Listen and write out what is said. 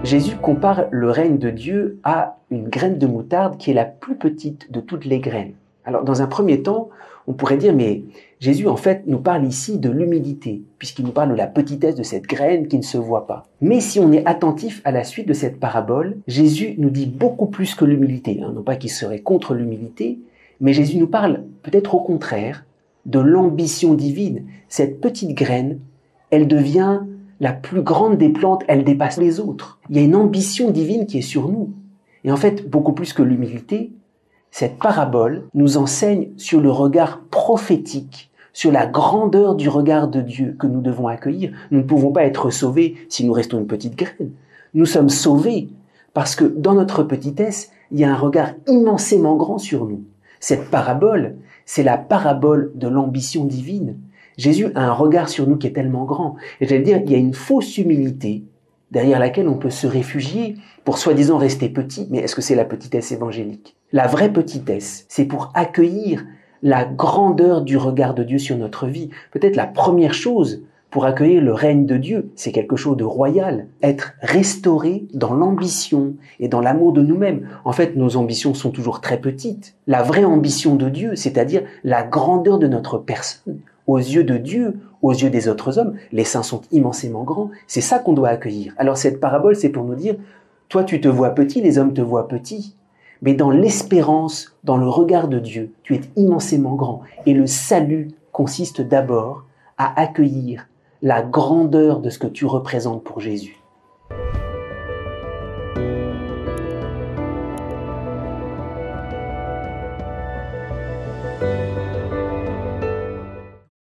Jésus compare le règne de Dieu à une graine de moutarde qui est la plus petite de toutes les graines. Alors, dans un premier temps, on pourrait dire, mais Jésus, en fait, nous parle ici de l'humilité, puisqu'il nous parle de la petitesse de cette graine qui ne se voit pas. Mais si on est attentif à la suite de cette parabole, Jésus nous dit beaucoup plus que l'humilité. Non pas qu'il serait contre l'humilité, mais Jésus nous parle peut-être au contraire de l'ambition divine. Cette petite graine, elle devient la plus grande des plantes, elle dépasse les autres. Il y a une ambition divine qui est sur nous. Et en fait, beaucoup plus que l'humilité, cette parabole nous enseigne sur le regard prophétique, sur la grandeur du regard de Dieu que nous devons accueillir. Nous ne pouvons pas être sauvés si nous restons une petite graine. Nous sommes sauvés parce que dans notre petitesse, il y a un regard immensément grand sur nous. Cette parabole, c'est la parabole de l'ambition divine. Jésus a un regard sur nous qui est tellement grand. Et j'allais dire, il y a une fausse humilité derrière laquelle on peut se réfugier pour soi-disant rester petit. Mais est-ce que c'est la petitesse évangélique? La vraie petitesse, c'est pour accueillir la grandeur du regard de Dieu sur notre vie. Peut-être la première chose pour accueillir le règne de Dieu, c'est quelque chose de royal. Être restauré dans l'ambition et dans l'amour de nous-mêmes. En fait, nos ambitions sont toujours très petites. La vraie ambition de Dieu, c'est-à-dire la grandeur de notre personne. Aux yeux de Dieu, aux yeux des autres hommes, les saints sont immensément grands. C'est ça qu'on doit accueillir. Alors cette parabole, c'est pour nous dire, toi tu te vois petit, les hommes te voient petit. Mais dans l'espérance, dans le regard de Dieu, tu es immensément grand. Et le salut consiste d'abord à accueillir la grandeur de ce que tu représentes pour Jésus.